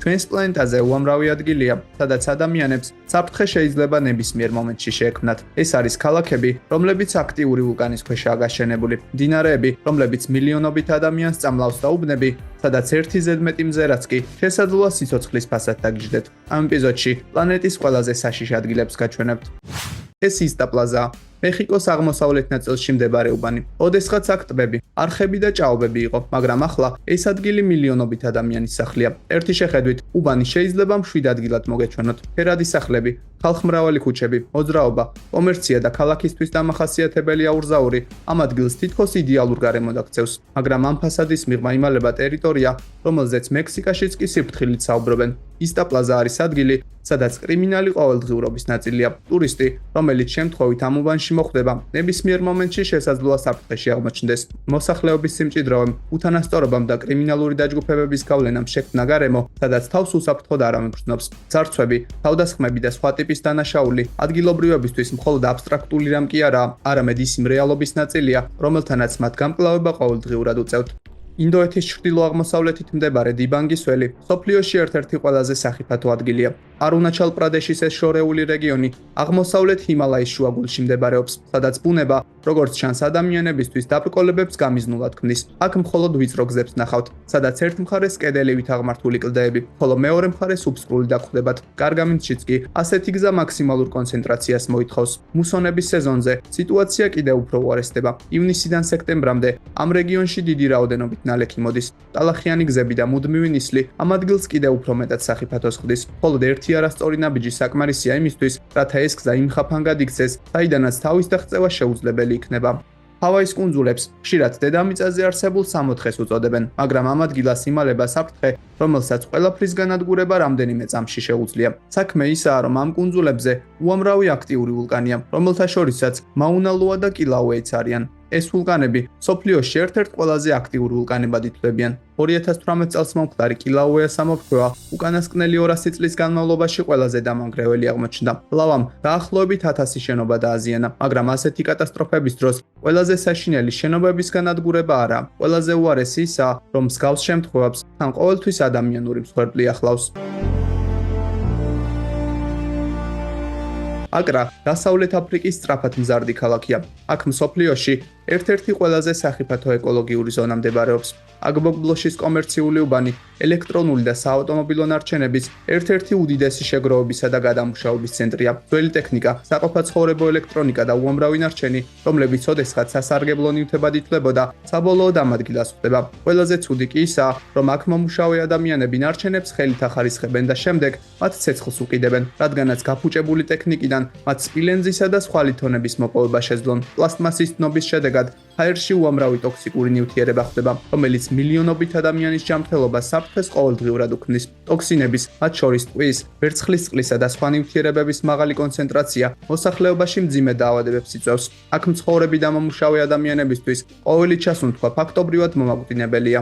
Twins პლანეტაზე უამრავი ადგილია, სადაც ადამიანებს საფრთხე შეიძლება ნებისმიერ მომენტში შეექმნათ. ეს არის ქალაქები, რომლებიც აქტიური ვულკანის ქვეშაა გაშენებული, მდინარეები, რომლებიც მილიონობით ადამიანს წამლავს და უბნები, სადაც 1/11 მზერაც კი შესაძლოა სიცოცხლის ფასად დაგიჯდეთ. ამ ეპიზოდში პლანეტის ყველაზე საშიშ ადგილებს გაჩვენებთ. ეს ისტა პლაზაა. მეხიკოს აღმოსავლეთ ნაწილში მდებარე უბანი. ოდესღაც აქ ტბები, არხები და ჭაობები იყო, მაგრამ ახლა ეს ადგილი მილიონობით ადამიანის სახლია. ერთი შეხედვით, უბანი შეიძლება მშვიდ ადგილად მოგეჩვენოთ. ფერადი სახლები, ხალხმრავალი ქუჩები, მოძრაობა, კომერცია და ქალაქისთვის დამახასიათებელი აურზაური ამ ადგილს თითქოს იდეალურ გარემოდ აქცევს, მაგრამ ამ ფასადის მიღმა იმალება ტერიტორია, რომელზეც მექსიკაშიც კი სიფრთხილით საუბრობენ. ისტა პლაზა არის ადგილი, სადაც კრიმინალი ყოველდღიურობის ნაწილია. ტურისტი, რომელიც შემთხვევით ამ უბანში მოხვდება, ნებისმიერ მომენტში შესაძლოა საფრთხეში აღმოჩნდეს. მოსახლეობის სიმჭიდროვემ, უთანასწორობამ და კრიმინალური დაჯგუფებების გავლენამ შექმნა გარემო, სადაც თავს უსაფრთხოდ არავინ გრძნობს. ძარცვები, თავდასხმები და სხვა ტიპის დანაშაული ადგილობრივებისთვის მხოლოდ აბსტრაქტული რამ კი არაა, არამედ ის იმ რეალობის ნაწილია, რომელთანაც მათ გამკლავება ყოველდღიურად უწევთ. ინდოეთის ჩრდილო-აღმოსავლეთით მდებარე დიბანგის ველი მსოფლიოში ერთ-ერთი ყველაზე სახიფათო ადგილია. არუნაჩალ პრადეშის ეს შორეული რეგიონი აღმოსავლეთ ჰიმალაის შუაგულში მდებარეობს, სადაც ბუნება, როგორც ჩანს, ადამიანებისთვის დაბრკოლებებს გამიზნულად ქმნის. აქ მხოლოდ ვიწრო გზებს ნახავთ, სადაც ერთ მხარეს კედელივით აღმართული კლდეები, ხოლო მეორე მხარეს უბსკრული დაგვხვდებათ. კარგამინდშიც კი ასეთი გზა მაქსიმალურ კონცენტრაციას მოითხოვს. მუსონების სეზონზე სიტუაცია კიდევ უფრო უარესდება. ივნისიდან სექტემბრამდე ამ რეგიონში დიდი რაოდენობით ნალექი მოდის. ტალახიანი გზები და მუდმივი ნისლი ამ ადგილს კიდევ უფრო მეტად სახიფათოს ხდის. მხოლოდ ერთი არასწორი ნაბიჯი საკმარისია იმისთვის, რათა ეს გზა იმ ხაფანგად იქცეს, საიდანაც თავის დაღწევა შეუძლებელი იქნება. ჰავაის კუნძულებს ხშირად დედამიწაზე არსებულ სამოთხეს უწოდებენ, მაგრამ ამ ადგილას იმალება საფრთხე, რომელსაც ყველაფრის განადგურება რამდენიმე წამში შეუძლია. საქმე ისაა, რომ ამ კუნძულებზე უამრავი აქტიური ვულკანია, რომელთა შორისაც მაუნა-ლოა და კილაუეიც არიან. ეს ვულკანები მსოფლიოში ერთ-ერთ ყველაზე აქტიურ ვულკანებად ითვლებიან. 2018 წელს მომხდარი კილაუეას ამოფრქვევა უკანასკნელი 200 წლის განმავლობაში ყველაზე დამანგრეველი აღმოჩნდა. ლავამ დაახლოებით 1000 შენობა დააზიანა, მაგრამ ასეთი კატასტროფების დროს ყველაზე საშინელი შენობების განადგურება არა. ყველაზე უარესი ისაა, რომ მსგავს შემთხვევებს თან ყოველთვის ადამიანური მსხვერპლი ახლავს. აკრა დასავლეთ აფრიკის სწრაფად მზარდი ქალაქია. აქ მსოფლიოში ერთ-ერთი ყველაზე სახიფათო ეკოლოგიური ზონა მდებარეობს. აგბოგბლოშის კომერციული უბანი ელექტრონული და საავტომობილო ნარჩენების ერთ-ერთი უდიდესი შეგროვებისა და გადამუშავების ცენტრია. ძველი ტექნიკა, საყოფაცხოვრებო ელექტრონიკა და უამრავი ნარჩენი, რომლებიც ოდესღაც სასარგებლო ნივთებად ითვლებოდა, საბოლოოდ ამ ადგილას ხვდება. ყველაზე ცუდი კი ისაა, რომ აქ მომუშავე ადამიანები ნარჩენებს ხელით ახარისხებენ და შემდეგ მათ ცეცხლს უკიდებენ, რადგანაც გაფუჭებული ტექნიკიდან მათ სპილენძისა და სხვა ლითონების მოპოვება შეძლონ. პლასტმასის დნობის შედეგად ჰაერში უამრავი ტოქსიკური ნივთიერება ხდება, რომელიც მილიონობით ადამიანის ჯანმრთელობას საფრთხეს ყოველდღიურად უქმნის. ტოქსინების, მათ შორის ტყვის, ვერცხლის წყლისა და სხვა ნივთიერებების მაღალი კონცენტრაცია მოსახლეობაში მძიმე დაავადებებს იწვევს. აქ მცხოვრები და მომუშავე ადამიანებისთვის ყოველი ჩასუნთქვა ფაქტობრივად მომაკვდინებელია.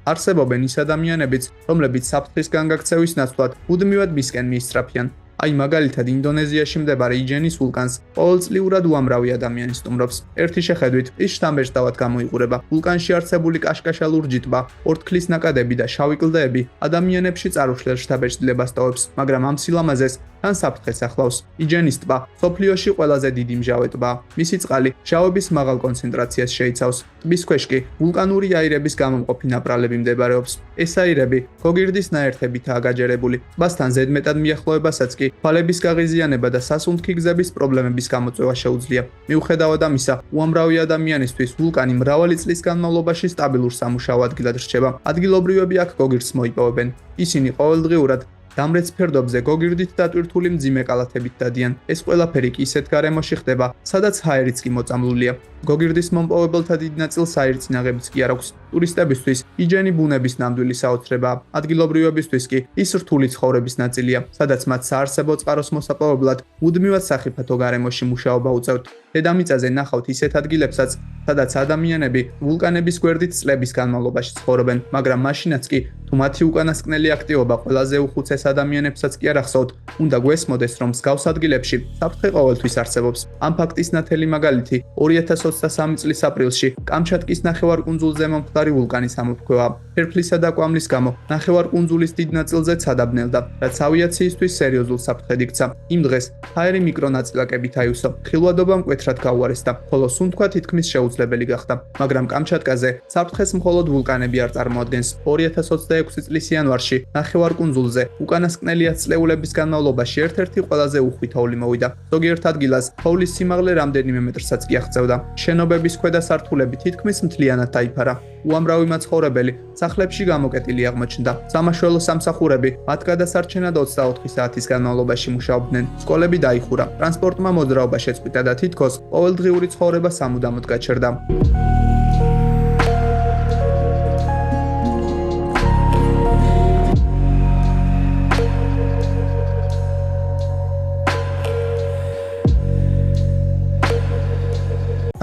არსებობენ ის ადამიანებიც, რომლებიც საფრთხისგან გაქცევის ნაცვლად მუდმივად მისკენ მიისწრაფიან. აი მაგალითად ინდონეზიაში მდებარე იჯენის ვულკანს ყოველწლიურად უამრავი ადამიანი სტუმრობს. ერთი შეხედვით ის შთამბეჭდავად გამოიყურება. ვულკანში არსებული კაშკაშა ლურჯი ტბა, ორთქლის ნაკადები და შავი კლდეები ადამიანებში წარუშლელ შთაბეჭდილებას ტოვებს, მაგრამ ამ სილამაზეს თან საფრთხეს ახლავს. იჯენის ტბა მსოფლიოში ყველაზე დიდი მჟავე ტბაა. მისი წყალი მჟავების მაღალ კონცენტრაციას შეიცავს. ტბის ქვეშ კი ვულკანური აირების გამომყოფი ნაპრალები მდებარეობს. ეს აირები გოგირდის ნაერთებითაა გაჯერებული. ტბასთან ზედმეტად მიახლოებასაც კი თვალების გაღიზიანება და სასუნთქი გზების პრობლემების გამოწვევა შეუძლია. მიუხედავად ამისა, უამრავი ადამიანისთვის ვულკანი მრავალი წლის განმავლობაში სტაბილურ სამუშაო ადგილად რჩება. ადგილობრივები აქ გოგირდს მოიპოვებენ. ისინი ყოველდღიურად დამრეც ფერდობზე გოგირდით დატვირთული მძიმე კალათებით დადიან. ეს ყველაფერი კი ისეთ გარემოში ხდება, სადაც ჰაერიც კი მოწამლულია. გოგირდის მომპოვებელთა დიდ ნაწილს აირწინაღებიც კი არ აქვს. ტურისტებისთვის იჯენი ბუნების ნამდვილი საოცრებაა. ადგილობრივებისთვის კი ის რთული ცხოვრების ნაწილია, სადაც მათ საარსებო წყაროს მოსაპოვებლად მუდმივად სახიფათო გარემოში მუშაობა უწევთ. დედამიწაზე ნახავთ ისეთ ადგილებსაც, სადაც ადამიანები ვულკანების გვერდით წლების განმავლობაში ცხოვრობენ, მაგრამ მაშინაც კი თუ მათი უკანასკნელი აქტივობა ყველაზე უხუცეს ადამიანებსაც კი არ ახსოვთ, უნდა გვესმოდეს, რომ მსგავს ადგილებში საფრთხე ყოველთვის არსებობს. ამ ფაქტის ნათელი მაგალითი 2023 წლის აპრილში კამჩატკის ნახევარკუნძულზე მომხდარი ვულკანის ამოფრქვევა. ფერფლისა და კვამლის გამო ნახევარკუნძულის დიდ ნაწილზე ცადაბნელდა, რაც ავიაციისთვის სერიოზულ საფრთხედ იქცა. იმ დღეს ჰაერი მიკრონაწილაკებით აივსო, ხილვადობა მკვეთრად გაუარესდა, ხოლო სუნთქვა თითქმის შეუძლებელი გახდა. მაგრამ კამჩატკაზე საფრთხეს მხოლოდ ვულკანები არ წარმოადგენს. 2026 წლის იანვარში ნახევარკუნძულზე უკანასკნელი ათწლეულების განმავლობაში ერთ-ერთი ყველაზე უხვი თოვლი მოვიდა. ზოგიერთ ადგილას თოვლის სიმაღლე რამდენიმე მეტრსაც კი აღწევდა. შენობების ქვედა სართულები თითქმის მთლიანად დაიფარა. უამრავი მაცხოვრებელი სახლებში გამოკეტილი აღმოჩნდა. სამაშველო სამსახურები მათ გადასარჩენად 24 საათის განმავლობაში მუშაობდნენ. სკოლები დაიხურა, ტრანსპორტმა მოძრაობა შეწყვიტა და თითქოს ყოველდღიური ცხოვრება სამუდამოდ გაჩერდა.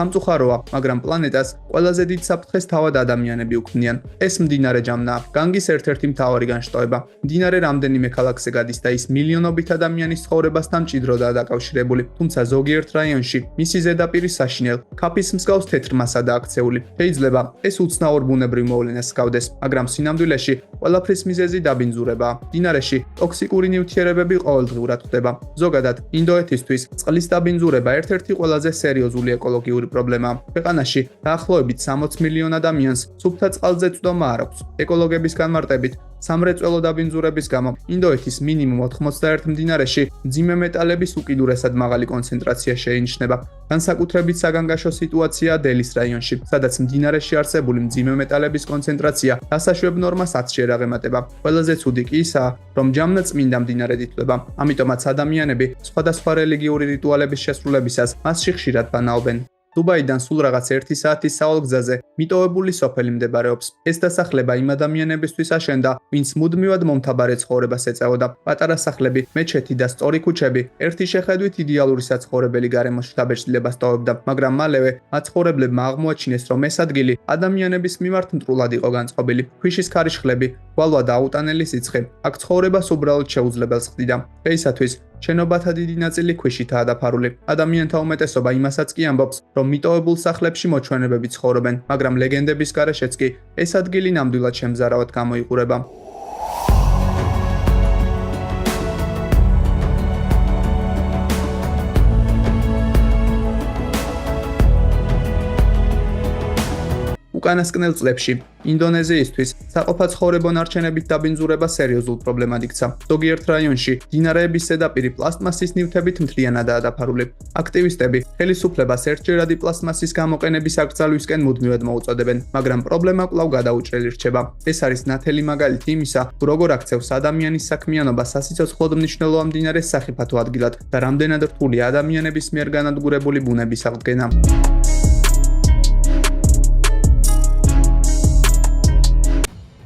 სამწუხაროა, მაგრამ პლანეტას ყველაზე დიდ საფრთხეს თავად ადამიანები უქმნიან. ეს მდინარე ჯამნაა, განგის ერთ-ერთი მთავარი განშტოება. მდინარე რამდენიმე ქალაქზე გადის და ის მილიონობით ადამიანის ცხოვრებასთან მჭიდროდაა დაკავშირებული, თუმცა ზოგიერთ რაიონში მისი ზედაპირი საშინელ, ქაფის მსგავს თეთრ მასადაა აქცეული. შეიძლება ეს უცნაურ ბუნებრივ მოვლენას ჰგავდეს, მაგრამ სინამდვილეში ყველაფრის მიზეზი დაბინძურებაა. მდინარეში ტოქსიკური ნივთიერებები ყოველდღიურად ხდება. ზოგადად, ინდოეთისთვის წყლის დაბინძურება ერთ-ერთი ყველაზე სერიოზული ეკოლოგიური პრობლემაა. ქვეყანაში დაახლოებით 60 მილიონ ადამიანს სუფთა წყალზე წვდომა არ აქვს. ეკოლოგების განმარტებით, სამრეწველო დაბინძურების გამო ინდოეთის მინიმუმ 91 მდინარეში მძიმე მეტალების უკიდურესად მაღალი კონცენტრაცია შეინიშნება. განსაკუთრებით საგანგაშო სიტუაციაა დელის რაიონში, სადაც მდინარეში არსებული მძიმე მეტალების კონცენტრაცია დასაშვებ ნორმას 10-ში არ აღემატება. ყველაზე ცუდი კი ისაა, რომ ჯამნა წმინდა მდინარედ ითვლება, ამიტომაც ადამიანები სხვადასხვა რელიგიური რიტუალების შესრულებისას მასში ხშირად ბანაობენ. დუბაიდან სულ რაღაც 1 საათის სავალგზაზე მიტოვებული სოფელი მდებარეობს. ეს დასახლება იმ ადამიანებისთვის აშენდა, ვინც მუდმივად მომთაბარე ცხოვრებას ეწეოდა. პატარა სახლები, მეჩეთი და სწორი ქუჩები ერთი შეხედვით იდეალური საცხოვრებელი გარემოში დაბეჭდილებას ტოვებდა, მაგრამ მალევე მაცხოვრებლებმა აღმოაჩინეს, რომ ეს ადგილი ადამიანების მიმართ მტრულად იყო განწყობილი. ქვიშის ქარიშხლები, გვალვა და აუტანელი სიცხე აქ ცხოვრებას უბრალოდ შეუძლებელს ხდიდა. დღეისათვის შენობათა დიდი ნაწილი ქვიშითაა დაფარული. ადამიანთა უმეტესობა იმასაც კი ამბობს, რომ მიტოვებულ სახლებში მოჩვენებები ცხოვრობენ, მაგრამ ლეგენდების გარეშეც კი ეს ადგილი ნამდვილად შემზარავად გამოიყურება. უკანასკნელ წლებში ინდონეზიისთვის საყოფაცხოვრებო ნარჩენებით დაბინძურება სერიოზულ პრობლემად იქცა. ზოგიერთ რაიონში მდინარეების ზედაპირი პლასტმასის ნივთებით მთლიანადაა დაფარული. აქტივისტები ხელისუფლებას ერთჯერადი პლასტმასის გამოყენების აკრძალვისკენ მუდმივად მოუწოდებენ, მაგრამ პრობლემა კვლავ გადაუჭრელი რჩება. ეს არის ნათელი მაგალითი იმისა, როგორ აქცევს ადამიანის საქმიანობა სასიცოცხლოდ მნიშვნელოვან მდინარეს სახიფათო ადგილად და რამდენად რთულია ადამიანების მიერ განადგურებული ბუნების აღდგენა.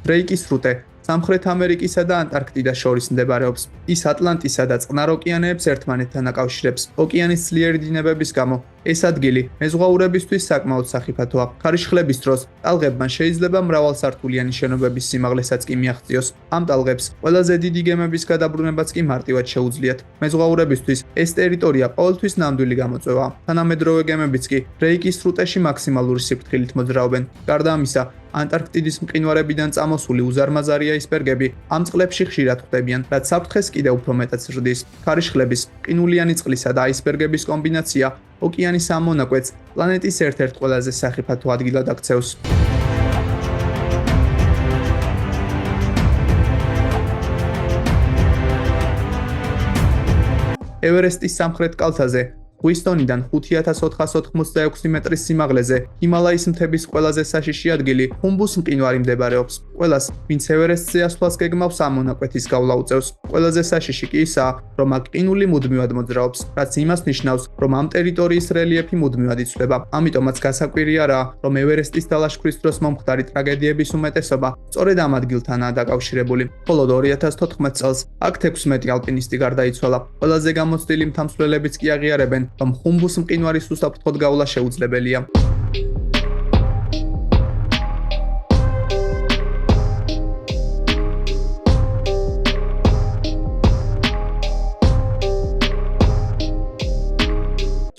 დრეიკის სრუტე სამხრეთ ამერიკისა და ანტარქტიდას შორის მდებარეობს. ის ატლანტისა და წყნარ ოკეანეებს ერთმანეთთან აკავშირებს. ოკეანის ძლიერი დინებების გამო ეს ადგილი მეზღვაურებისთვის საკმაოდ სახიფათოა. ქარიშხლების დროს ტალღებმა შეიძლება მრავალსართულიანი შენობების სიმაღლესაც კი მიაღწიოს. ამ ტალღებს ყველაზე დიდი გემების გადაბრუნებაც კი მარტივად შეუძლიათ. მეზღვაურებისთვის ეს ტერიტორია ყოველთვის ნამდვილი გამოწვევაა. თანამედროვე გემებიც კი დრეიკის სრუტეში მაქსიმალური სიფრთხილით მოძრაობენ. გარდა ამისა, ანტარქტიდის მყინვარებიდან წამოსული უზარმაზარი აისბერგები ამ წყლებში ხშირად ხვდებიან, რაც საფრთხეს კიდევ უფრო მეტად ზრდის. ქარიშხლების, ყინულიანი წყლისა და აისბერგების კომბინაცია ოკეანის ამ მონაკვეთს პლანეტის ერთ-ერთ ყველაზე სახიფათო ადგილად აქცევს. ევერესტის სამხრეთ კალთაზე ღვისდონიდან 5486 მეტრის სიმაღლეზე ჰიმალაის მთების ყველაზე საშიში ადგილი ხუმბუს მყინვარი მდებარეობს. ყველას, ვინც ევერესტზე ასვლას გეგმავს, ამ მონაკვეთის გავლა უწევს. ყველაზე საშიში კი ისაა, რომ აქ ყინული მუდმივად მოძრაობს, რაც იმას ნიშნავს, რომ ამ ტერიტორიის რელიეფი მუდმივად იცვლება. ამიტომაც გასაკვირი არაა, რომ ევერესტის დალაშქვრის დროს მომხდარი ტრაგედიების უმეტესობა სწორედ ამ ადგილთანაა დაკავშირებული. ხოლო 2014 წელს აქ 16 ალპინისტი გარდაიცვალა. ყველაზე გამოცდილი მთამსვლელებიც კი აღიარებენ, რომ ხუმბუს მყინვარის უსაფრთხოდ გავლა შეუძლებელია.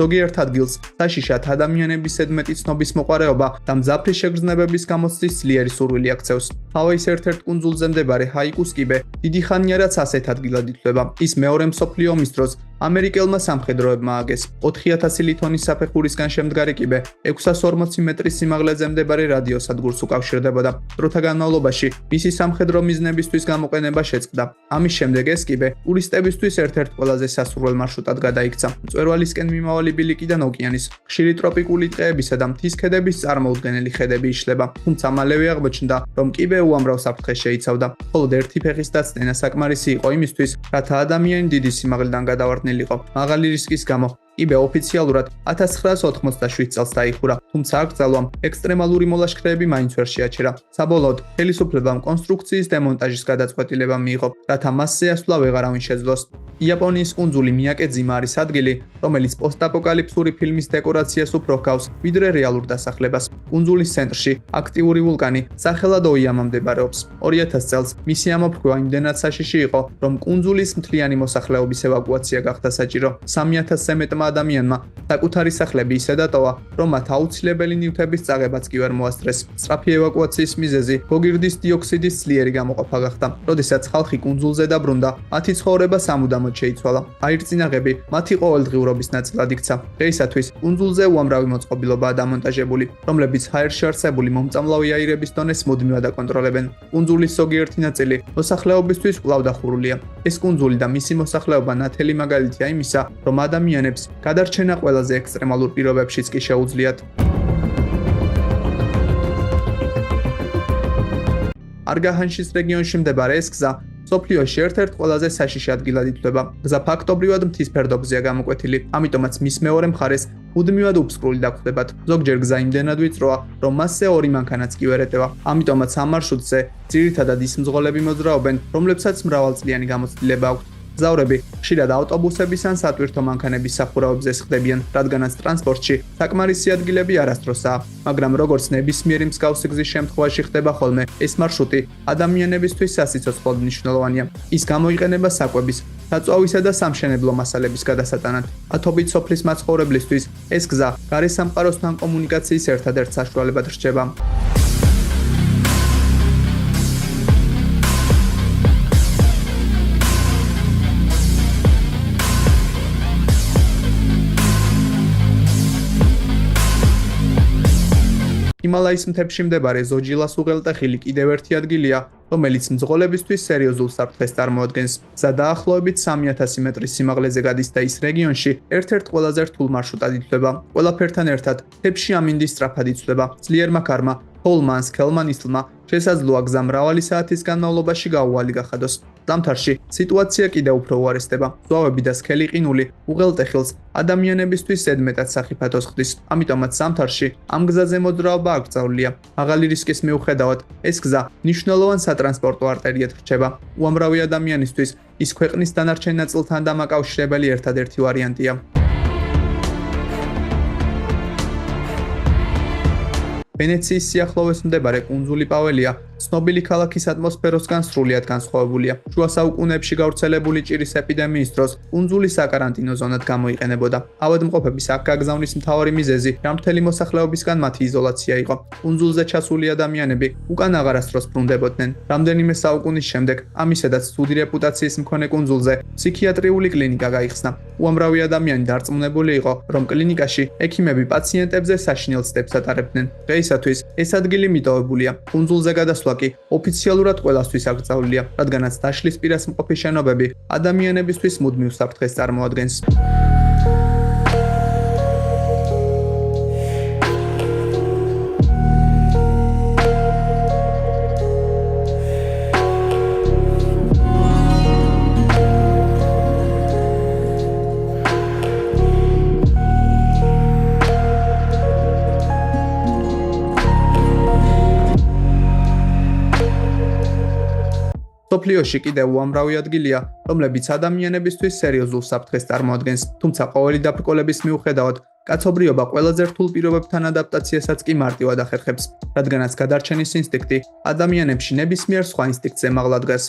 ზოგიერთ ადგილს საშიშად ადამიანების ზედმეტი ცნობის მოყარეობა და მძაფრი შეგრძნებების გამოცდის ძლიერი სურვილი აქცევს. ჰავაის ერთ-ერთ კუნძულზე მდებარე ჰაიკუს კიბე დიდი ხანია რაც ასეთ ადგილად ითვლება. ის მეორე მსოფლიო ომის დროს ამერიკელმა სამხედროებმა ააგეს. 4000 ლითონის საფეხურისგან შემდგარი კიბე 640 მეტრის სიმაღლეზე მდებარე რადიოსადგურს უკავშირდებოდა. დროთა განმავლობაში მისი სამხედრო მიზნებისთვის გამოყენება შეწყდა. ამის შემდეგ ეს კიბე ტურისტებისთვის ერთ-ერთ ყველაზე სასურველ მარშრუტად გადაიქცა. მწვერვალისკენ მიმავალი ბილიკიდან ოკეანის, ხშირი ტროპიკული ტყეებისა და მთის ქედების წარმოუდგენელი ხედები იშლება. თუმცა მალევე აღმოჩნდა, რომ კიბე უამრავ საფრთხეს შეიცავდა. მხოლოდ ერთი ფეხის დაცდენა საკმარისი იყო იმისთვის, რათა ადამიანი დიდი სიმაღლიდან გადავარდნილიყო. მაღალი რისკის გამო კიბე ოფიციალურად 1987 წელს დაიხურა, თუმცა აკრძალვამ ექსტრემალური molashkreები მაინც ვერ შეაჩერა. საბოლოოდ, ხელისუფლებამ კონსტრუქციის დემონტაჟის გადაწყვეტილება მიიღო, რათა მასზე ასვლა ვეღარავინ შეძლოს. იაპონიის კუნძული მიაკეძიმა არის ადგილი, რომელიც პოსტაპოკალიფსური ფილმის დეკორაციას უფრო ჰგავს, ვიდრე რეალურ დასახლებას. კუნძულის ცენტრში აქტიური ვულკანი სახელად ოიამა მდებარეობს. 2000 წელს მისი ამოფრქვევა იმდენად საშიში იყო, რომ კუნძულის მთლიანი მოსახლეობის ევაკუაცია გახდა საჭირო. 3000-ზე მეტმა ადამიანმა საკუთარი სახლები ისე დატოვა, რომ მათ აუცილებელი ნივთების წაღებაც კი ვერ მოასწრეს. სწრაფი ევაკუაციის მიზეზი გოგირდის დიოქსიდის ძლიერი გამოყოფა გახდა. როდესაც ხალხი კუნძულზე დაბრუნდა, მათი ცხოვრება სამუდამოდ შეიცვალა. აირწინაღები მათი ყოველდღიურობის ნაწილად იქცა. დღეისათვის კუნძულზე უამრავი მოწყობილობაა დამონტაჟებული, რომლებიც ჰაერში არსებული მომწამლავი აირების დონეს მუდმივად აკონტროლებენ. კუნძულის ზოგიერთი ნაწილი მოსახლეობისთვის კვლავ დახურულია. ეს კუნძული და მისი მოსახლეობა ნათელი მაგალითია იმისა, რომ ადამიანებს გადარჩენა ყველაზე ექსტრემალურ პირობებშიც კი შეუძლიათ. არგაჰანშის რეგიონში მდებარე ეს გზა სოფლიოში ერთ-ერთ ყველაზე საშიში ადგილად ითვლება. გზა ფაქტობრივად მთის ფერდობზეა გამოკვეთილი, ამიტომაც მის მეორე მხარეს მუდმივად უფსკრული დაგვხვდებათ. ზოგჯერ გზა იმდენად ვიწროა, რომ მასზე ორი მანქანაც კი ვერ ეტევა. ამიტომაც ამ მარშრუტზე ძირითადად ის მძღოლები მოძრაობენ, რომლებსაც მრავალწლიანი გამოცდილება აქვთ. მგზავრები ხშირად ავტობუსების ან სატვირთო მანქანების სახურავებზე სხდებიან, რადგანაც ტრანსპორტში საკმარისი ადგილები არასდროსაა. მაგრამ როგორც ნებისმიერი მსგავსი გზის შემთხვევაში ხდება ხოლმე, ეს მარშრუტი ადამიანებისთვის სასიცოცხლოდ მნიშვნელოვანია. ის გამოიყენება საკვების, საწვავისა და სამშენებლო მასალების გადასატანად. ათობით სოფლის მაცხოვრებლისთვის ეს გზა გარესამყაროსთან კომუნიკაციის ერთადერთ საშუალებად რჩება. ჰიმალაის მთებში მდებარე ზოჯილას უღელტეხილი კიდევ ერთი ადგილია, რომელიც მძღოლებისთვის სერიოზულ საფრთხეს წარმოადგენს. გზა დაახლოებით 3000 მეტრის სიმაღლეზე გადის და ის რეგიონში ერთ-ერთ ყველაზე რთულ მარშრუტად ითვლება. ყველაფერთან ერთად მთებში ამინდი სწრაფად იცვლება. ძლიერმა ქარმა ჰოლმანს ქელმანისლმა შესაძლოა გზა მრავალი საათის განმავლობაში გაუვალი გახადოს. ზამთარში სიტუაცია კიდევ უფრო უარესდება. ზვავები და სქელი ყინული უღელტეხილს ადამიანებისთვის ზედმეტად სახიფათოს ხდის. ამიტომაც ზამთარში ამ გზაზე მოძრაობა აკრძალულია. მაღალი რისკის მიუხედავად, ეს გზა მნიშვნელოვან სატრანსპორტო არტერიად რჩება. უამრავი ადამიანისთვის ის ქვეყნის დანარჩენ ნაწილთან დამაკავშირებელი ერთადერთი ვარიანტია. ვენეციის სიახლოვეს მდებარე კუნძული პაველია ცნობილი ქალაქის ატმოსფეროსგან სრულიად განსხვავებულია. შუა საუკუნეებში გავრცელებული ჭირის ეპიდემიის დროს კუნძული საკარანტინო ზონად გამოიყენებოდა. ავადმყოფების აქ გაგზავნის მთავარი მიზეზი ჯანმრთელი მოსახლეობისგან მათი იზოლაცია იყო. კუნძულზე ჩასული ადამიანები უკან აღარასდროს ბრუნდებოდნენ. რამდენიმე საუკუნის შემდეგ ამისედაც ცუდი რეპუტაციის მქონე კუნძულზე ფსიქიატრიული კლინიკა გაიხსნა. უამრავი ადამიანი დარწმუნებული იყო, რომ კლინიკაში ექიმები პაციენტებზე საშინელ ცდებს ატარებდნენ. დღეისათვის ეს ადგილი მიტოვებულია. კუნძულზე გადასვლა კი ოფიციალურად ყველასთვის აკრძალულია, რადგანაც დაშლის პირას მყოფი შენობები ადამიანებისთვის მუდმივ საფრთხეს წარმოადგენს. მსოფლიოში კიდევ უამრავი ადგილია, რომლებიც ადამიანებისთვის სერიოზულ საფრთხეს წარმოადგენს, თუმცა ყოველი დაბრკოლების მიუხედავად, კაცობრიობა ყველაზე რთულ პირობებთან ადაპტაციასაც კი მარტივად ახერხებს, რადგანაც გადარჩენის ინსტინქტი ადამიანებში ნებისმიერ სხვა ინსტინქტზე მაღლა დგას.